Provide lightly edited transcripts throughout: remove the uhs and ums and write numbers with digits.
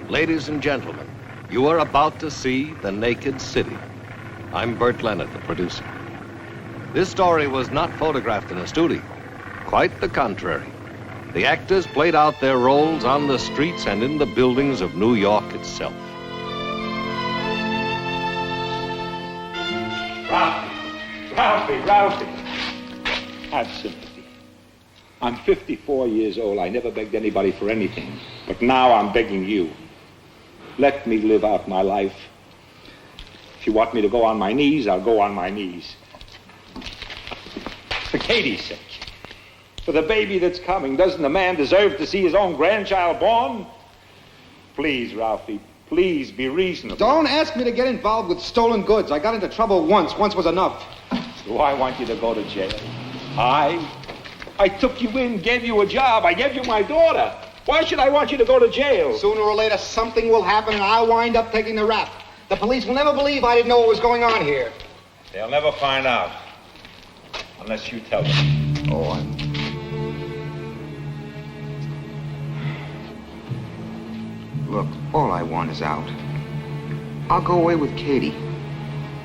Ladies and gentlemen, you are about to see The Naked City. I'm Burt Leonard, the producer. This story was not photographed in a studio. Quite the contrary. The actors played out their roles on the streets and in the buildings of New York itself. Ralphie. Have sympathy. I'm 54 years old. I never begged anybody for anything. But now I'm begging you. Let me live out my life. If you want me to go on my knees, I'll go on my knees. For Katie's sake. For the baby that's coming. Doesn't a man deserve to see his own grandchild born? Please, Ralphie, please be reasonable. Don't ask me to get involved with stolen goods. I got into trouble once. Once was enough. So I want you to go to jail. I took you in, gave you a job. I gave you my daughter. Why should I want you to go to jail? Sooner or later, something will happen, and I'll wind up taking the rap. The police will never believe I didn't know what was going on here. They'll never find out. Unless you tell them. Oh, Look, all I want is out. I'll go away with Katie.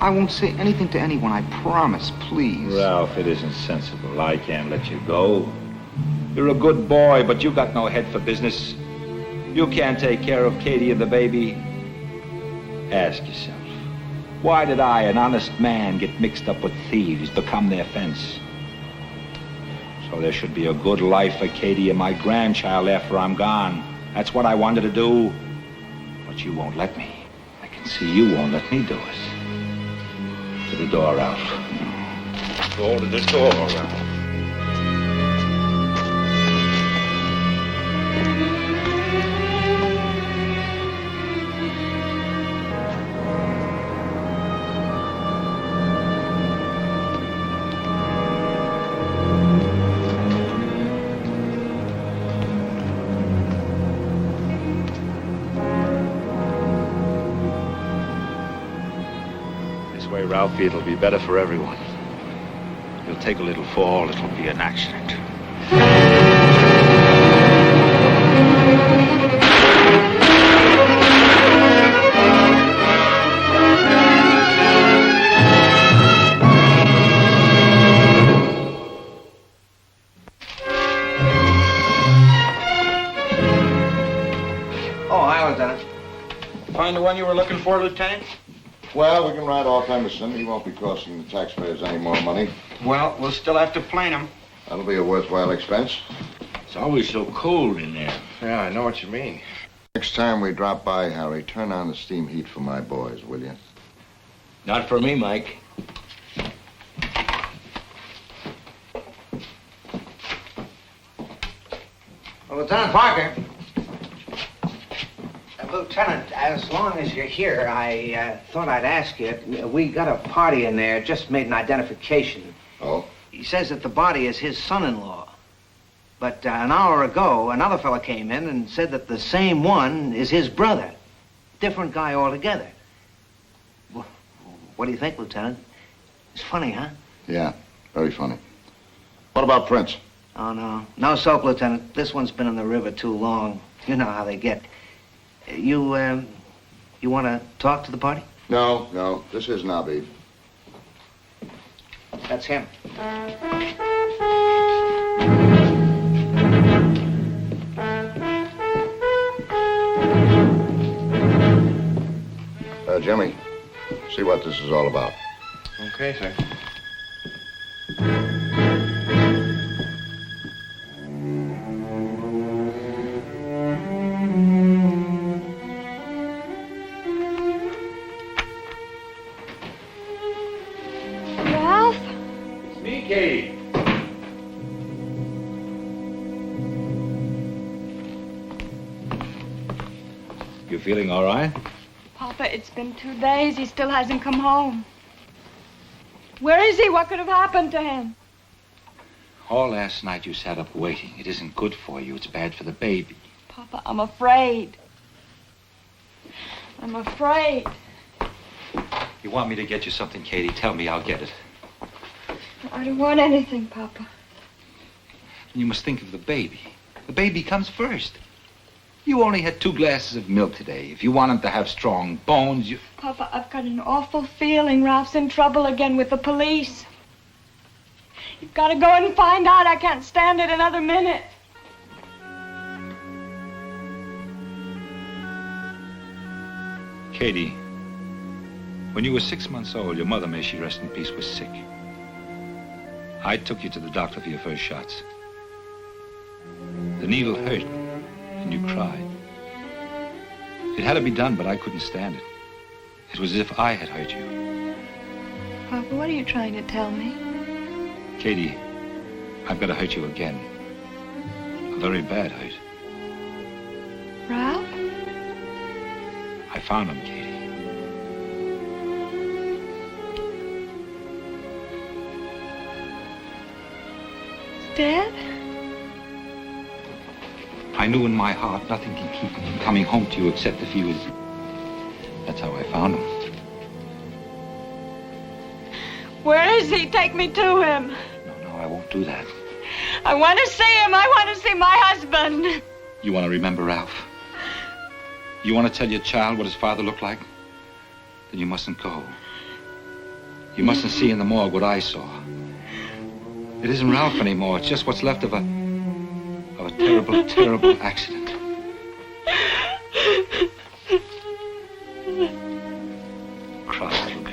I won't say anything to anyone, I promise, please. Ralph, it isn't sensible. I can't let you go. You're a good boy, but you got no head for business. You can't take care of Katie and the baby. Ask yourself, why did I, an honest man, get mixed up with thieves, become their fence? So there should be a good life for Katie and my grandchild after I'm gone. That's what I wanted to do. But you won't let me. I can see you won't let me do it. To the door, Ralph. Go to the door, Ralph. Ralphie, it'll be better for everyone. You'll take a little fall, it'll be an accident. Oh, hi, Lieutenant. Find the one you were looking for, Lieutenant? Well, we can ride off Emerson. He won't be costing the taxpayers any more money. Well, we'll still have to plane him. That'll be a worthwhile expense. It's always so cold in there. Yeah, I know what you mean. Next time we drop by, Harry, turn on the steam heat for my boys, will you? Not for me, Mike. Well, Lieutenant Parker. Lieutenant, as long as you're here, I thought I'd ask you. We got a party in there, just made an identification. Oh? He says that the body is his son-in-law. But an hour ago, another fella came in and said that the same one is his brother. Different guy altogether. What do you think, Lieutenant? It's funny, huh? Yeah, very funny. What about Prince? Oh, no. No soap, Lieutenant. This one's been in the river too long. You know how they get. You want to talk to the party? No. This is Nobby. That's him. Jimmy, see what this is all about. Okay, sir. Katie. You feeling all right? Papa, it's been 2 days. He still hasn't come home. Where is he? What could have happened to him? All last night you sat up waiting. It isn't good for you. It's bad for the baby. Papa, I'm afraid. I'm afraid. You want me to get you something, Katie? Tell me, I'll get it. I don't want anything, Papa. You must think of the baby. The baby comes first. You only had 2 glasses of milk today. If you want him to have strong bones, you... Papa, I've got an awful feeling Ralph's in trouble again with the police. You've got to go and find out. I can't stand it another minute. Katie, when you were 6 months old, your mother, may she rest in peace, was sick. I took you to the doctor for your first shots. The needle hurt, and you cried. It had to be done, but I couldn't stand it. It was as if I had hurt you. Papa, what are you trying to tell me? Katie, I've got to hurt you again. A very bad hurt. Ralph? I found him, Katie. Dead? I knew in my heart nothing can keep him from coming home to you except if he was... That's how I found him. Where is he? Take me to him. No, I won't do that. I want to see him. I want to see my husband. You want to remember Ralph? You want to tell your child what his father looked like? Then you mustn't go. You mustn't see in the morgue what I saw. It isn't Ralph anymore. It's just what's left of a terrible, terrible accident. Cry, little girl.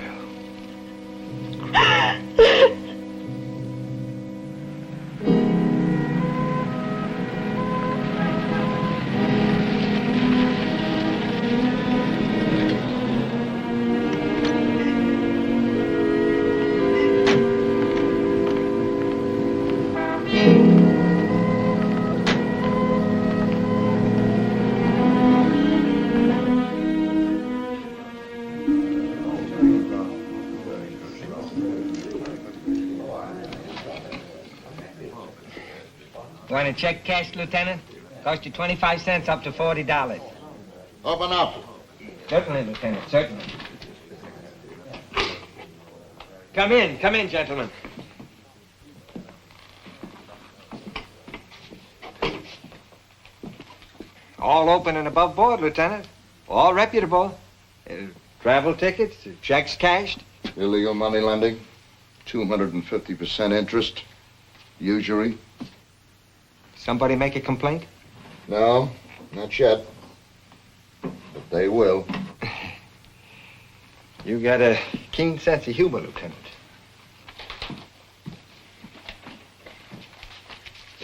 Want a check cash, Lieutenant? Cost you 25 cents up to $40. Open up. Certainly, Lieutenant, certainly. Come in, gentlemen. All open and above board, Lieutenant. All reputable. Travel tickets, checks cashed. Illegal money lending. 250% interest. Usury. Somebody make a complaint? No, not yet. But they will. You got a keen sense of humor, Lieutenant.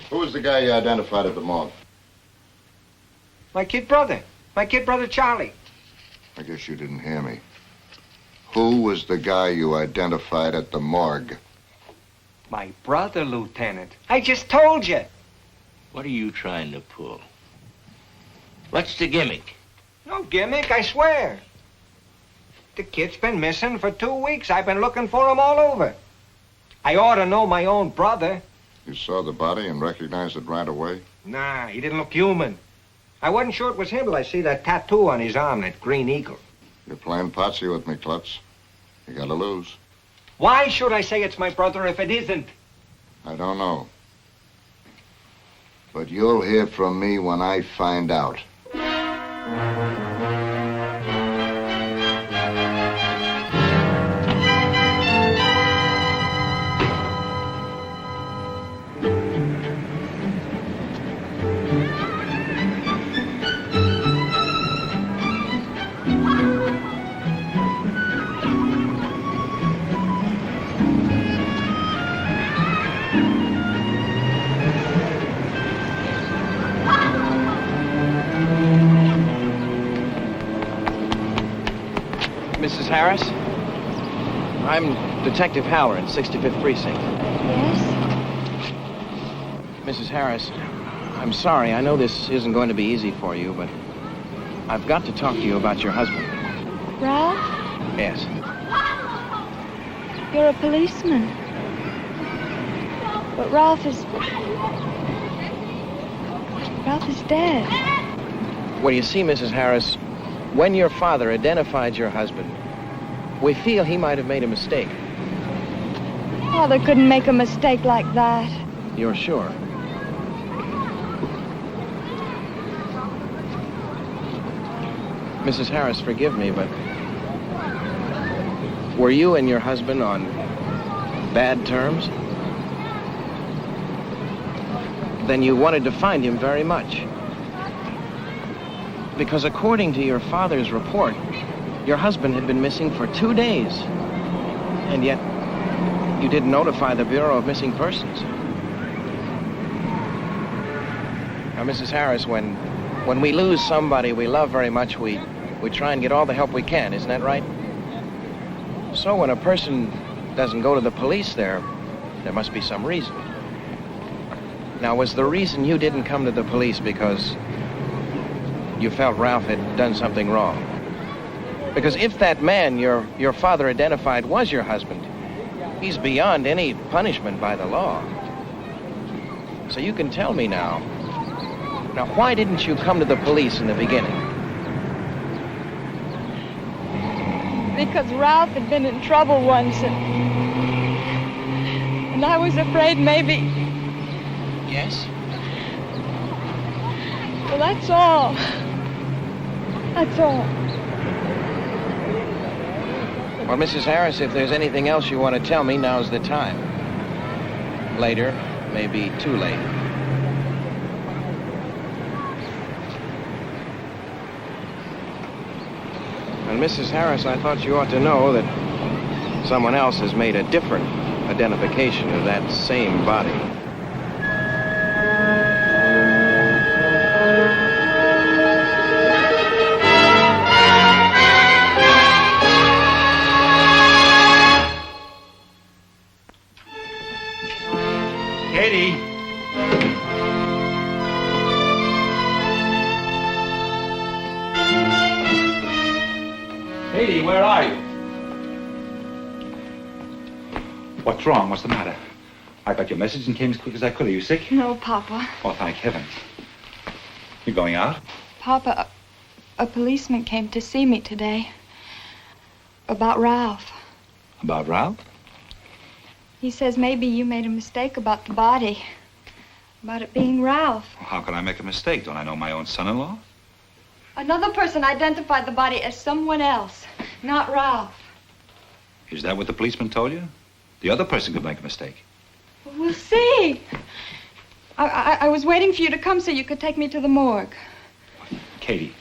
Who was the guy you identified at the morgue? My kid brother Charlie. I guess you didn't hear me. Who was the guy you identified at the morgue? My brother, Lieutenant. I just told you. What are you trying to pull? What's the gimmick? No gimmick, I swear. The kid's been missing for 2 weeks. I've been looking for him all over. I ought to know my own brother. You saw the body and recognized it right away? Nah, he didn't look human. I wasn't sure it was him till I see that tattoo on his arm, that green eagle. You're playing potsy with me, Klutz. You gotta lose. Why should I say it's my brother if it isn't? I don't know. But you'll hear from me when I find out. Mrs. Harris? I'm Detective Haller in 65th Precinct. Yes? Mrs. Harris, I'm sorry. I know this isn't going to be easy for you, but I've got to talk to you about your husband. Ralph? Yes. You're a policeman. But Ralph is dead. Well, you see, Mrs. Harris, when your father identified your husband, we feel he might have made a mistake. Father couldn't make a mistake like that. You're sure? Mrs. Harris, forgive me, but were you and your husband on bad terms? Then you wanted to find him very much. Because according to your father's report, your husband had been missing for 2 days. And yet, you didn't notify the Bureau of Missing Persons. Now, Mrs. Harris, when we lose somebody we love very much, we try and get all the help we can, isn't that right? So when a person doesn't go to the police, there must be some reason. Now, was the reason you didn't come to the police because you felt Ralph had done something wrong? Because if that man your father identified was your husband, he's beyond any punishment by the law. So you can tell me now. Now, why didn't you come to the police in the beginning? Because Ralph had been in trouble once, and I was afraid maybe... Yes? Well, that's all. That's all. Well, Mrs. Harris, if there's anything else you want to tell me, now's the time. Later, maybe too late. And Mrs. Harris, I thought you ought to know that someone else has made a different identification of that same body. Katie! Katie, where are you? What's wrong? What's the matter? I got your message and came as quick as I could. Are you sick? No, Papa. Oh, thank heaven. You going out? Papa, a policeman came to see me today. About Ralph. About Ralph? He says maybe you made a mistake about the body. About it being Ralph. Well, how could I make a mistake? Don't I know my own son-in-law? Another person identified the body as someone else, not Ralph. Is that what the policeman told you? The other person could make a mistake. We'll see. I was waiting for you to come so you could take me to the morgue. Katie,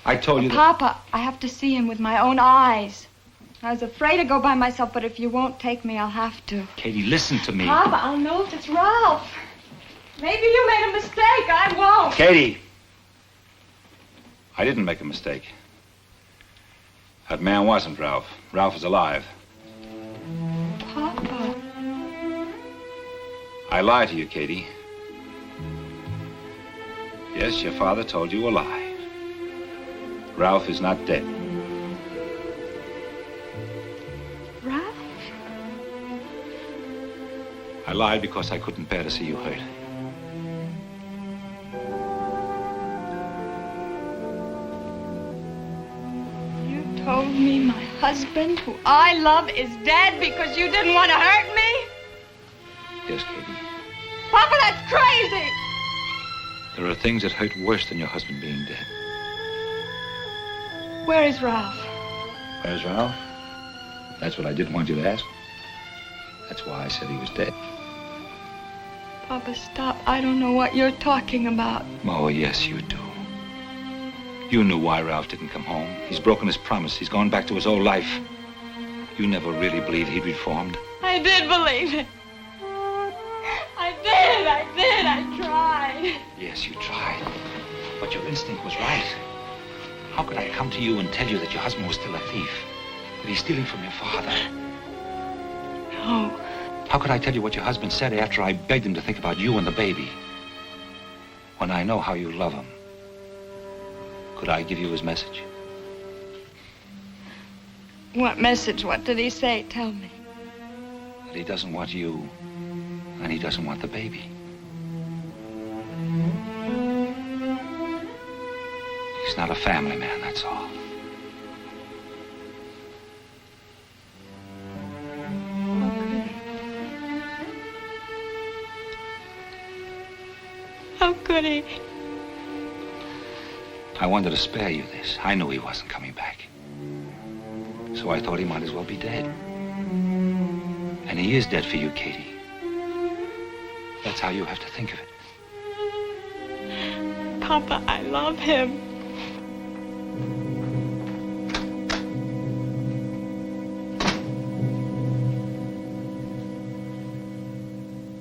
I told you that... Papa, I have to see him with my own eyes. I was afraid to go by myself, but if you won't take me, I'll have to. Katie, listen to me. Papa, I'll know if it's Ralph. Maybe you made a mistake. I won't. Katie! I didn't make a mistake. That man wasn't Ralph. Ralph is alive. Papa. I lied to you, Katie. Yes, your father told you a lie. Ralph is not dead. Ralph? I lied because I couldn't bear to see you hurt. You told me my husband, who I love, is dead because you didn't want to hurt me? Yes, Katie. Papa, that's crazy! There are things that hurt worse than your husband being dead. Where is Ralph? Where's Ralph? That's what I didn't want you to ask. That's why I said he was dead. Papa, stop. I don't know what you're talking about. Oh, yes, you do. You knew why Ralph didn't come home. He's broken his promise. He's gone back to his old life. You never really believed he'd reformed. I did believe it. I tried. Yes, you tried. But your instinct was right. How could I come to you and tell you that your husband was still a thief? That he's stealing from your father? No. How could I tell you what your husband said after I begged him to think about you and the baby? When I know how you love him. Could I give you his message? What message? What did he say? Tell me. That he doesn't want you, and he doesn't want the baby. He's not a family man, that's all. How could he? I wanted to spare you this. I knew he wasn't coming back. So I thought he might as well be dead. And he is dead for you, Katie. That's how you have to think of it. Papa, I love him.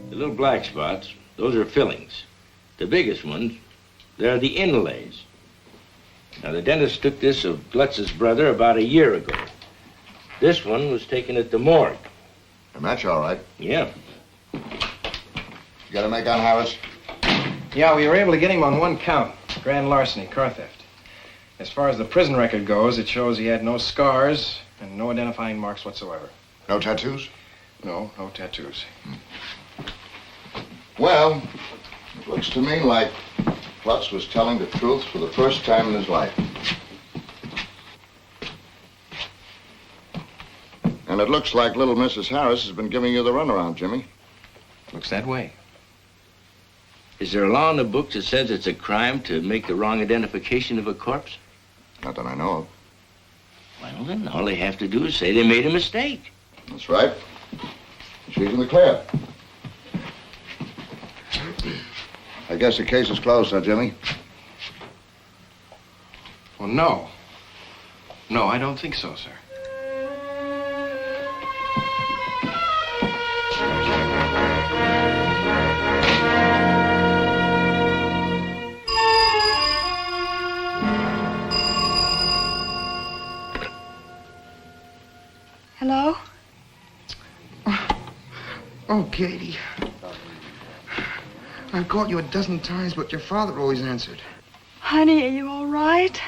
The little black spots, those are fillings. The biggest ones, they're the inlays. Now, the dentist took this of Glutz's brother about a year ago. This one was taken at the morgue. And that's all right. Yeah. You got a make on Harris? Yeah, we were able to get him on one count. Grand larceny, car theft. As far as the prison record goes, it shows he had no scars and no identifying marks whatsoever. No tattoos? No tattoos. Well, it looks to me like Klutz was telling the truth for the first time in his life. And it looks like little Mrs. Harris has been giving you the runaround, Jimmy. Looks that way. Is there a law in the book that says it's a crime to make the wrong identification of a corpse? Not that I know of. Well, then, all they have to do is say they made a mistake. That's right. She's in the clear. I guess the case is closed, huh, Jimmy? Well, no. No, I don't think so, sir. Hello? Oh, Katie. I've called you a dozen times, but your father always answered. Honey, are you all right?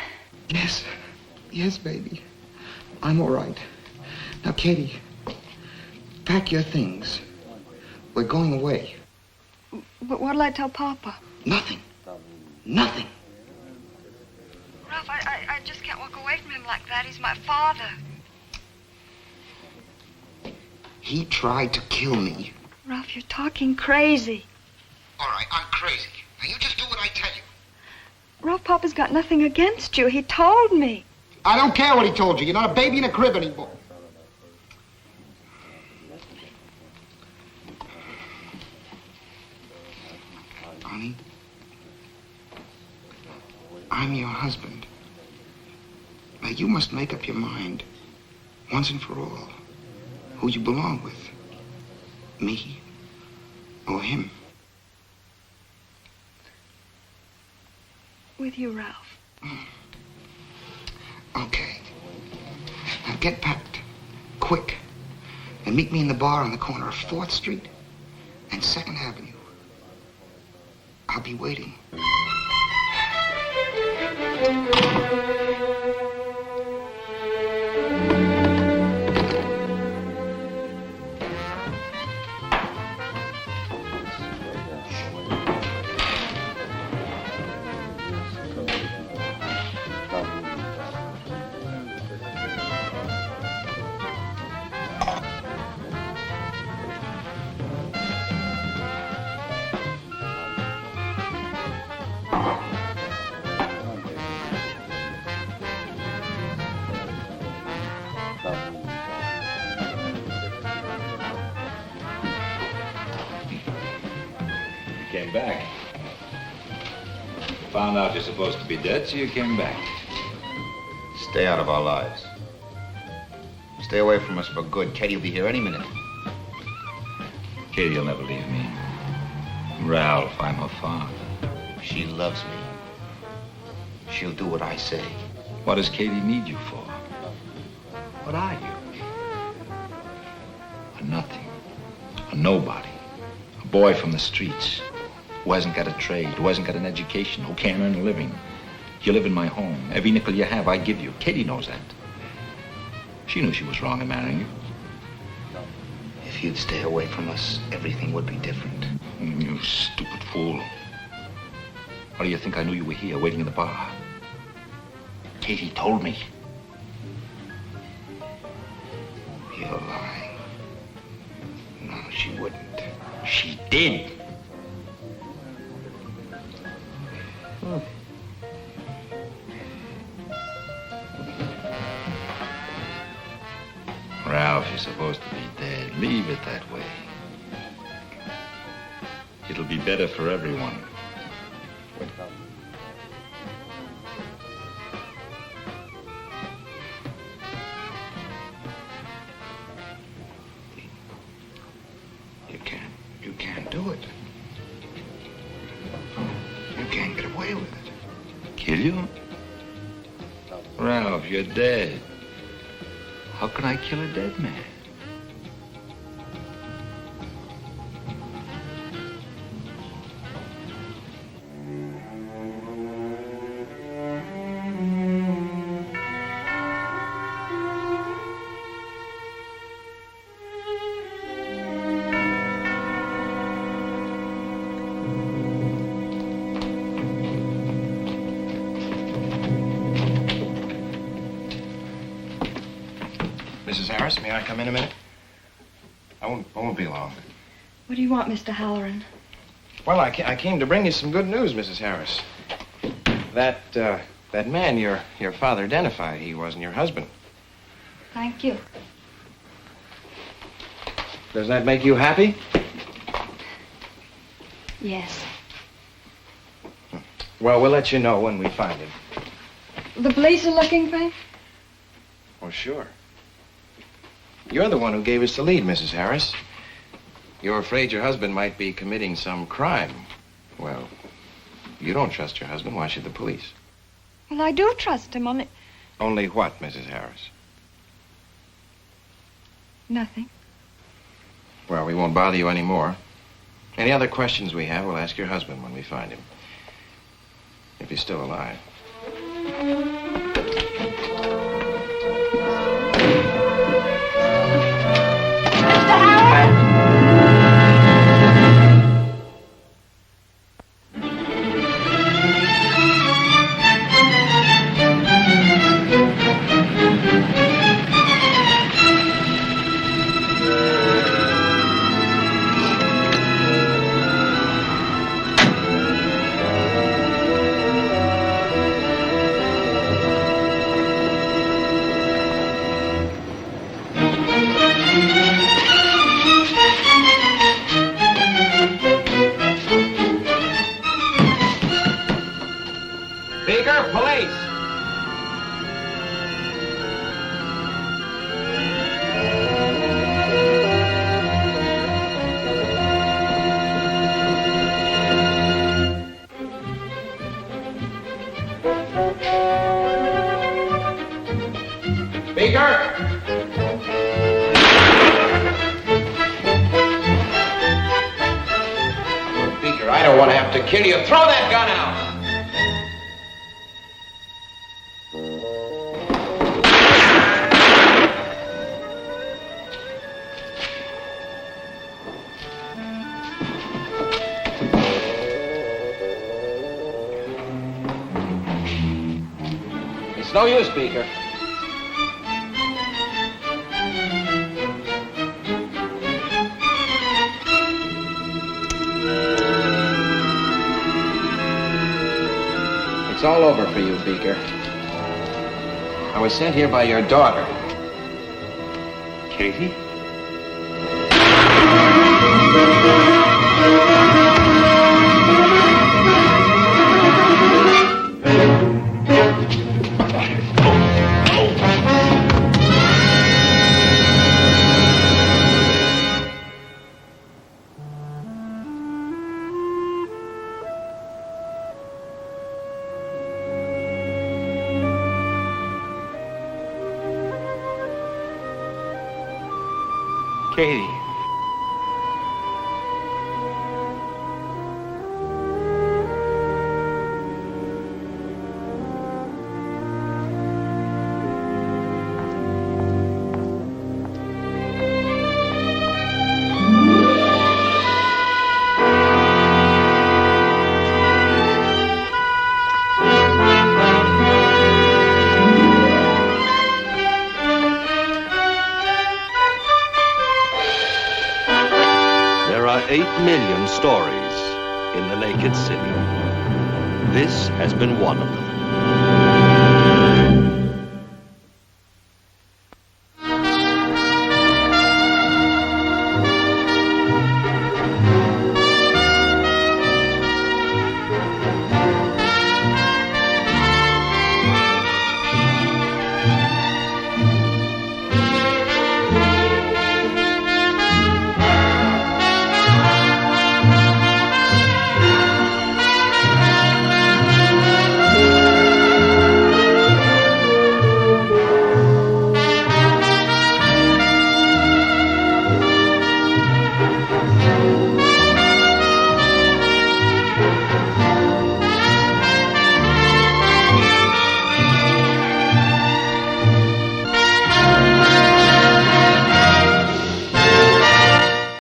Yes. Yes, baby. I'm all right. Now, Katie, pack your things. We're going away. But what'll I tell Papa? Nothing. Nothing. Ralph, I just can't walk away from him like that. He's my father. He tried to kill me. Ralph, you're talking crazy. All right, I'm crazy. Now, you just do what I tell you. Ralph, Papa's got nothing against you. He told me. I don't care what he told you. You're not a baby in a crib anymore. Honey, I'm your husband. Now, you must make up your mind, once and for all, who you belong with. Me or him. With you, Ralph. Okay. Now get packed. Quick. And meet me in the bar on the corner of 4th Street and 2nd Avenue. I'll be waiting. Came back. Found out you're supposed to be dead, so you came back. Stay out of our lives. Stay away from us for good. Katie will be here any minute. Katie will never leave me. Ralph, I'm her father. She loves me. She'll do what I say. What does Katie need you for? What are you? A nothing. A nobody. A boy from the streets. Who hasn't got a trade, who hasn't got an education, who can't earn a living. You live in my home. Every nickel you have, I give you. Katie knows that. She knew she was wrong in marrying you. If you'd stay away from us, everything would be different. You stupid fool. Why do you think I knew you were here, waiting in the bar? Katie told me. You're lying. No, she wouldn't. She did. supposed to be dead. Leave it that way. It'll be better for everyone. You can't do it. You can't get away with it. Kill you? Ralph, you're dead. How can I kill a dead man? Mrs. Harris, may I come in a minute? I won't be long. What do you want, Mr. Halloran? Well, I came to bring you some good news, Mrs. Harris. That man your father identified, he wasn't your husband. Thank you. Does that make you happy? Yes. Well, we'll let you know when we find him. The police are looking for him? Oh, sure. You're the one who gave us the lead, Mrs. Harris. You're afraid your husband might be committing some crime. Well, you don't trust your husband. Why should the police? Well, I do trust him, only... Only what, Mrs. Harris? Nothing. Well, we won't bother you anymore. Any other questions we have, we'll ask your husband when we find him. If he's still alive. I don't want to have to kill you. Throw that gun out! It's no use, Beaker. It's all over for you, Beaker. I was sent here by your daughter. Katie? Katie. There are 8 million stories in the naked city. This has been one of them.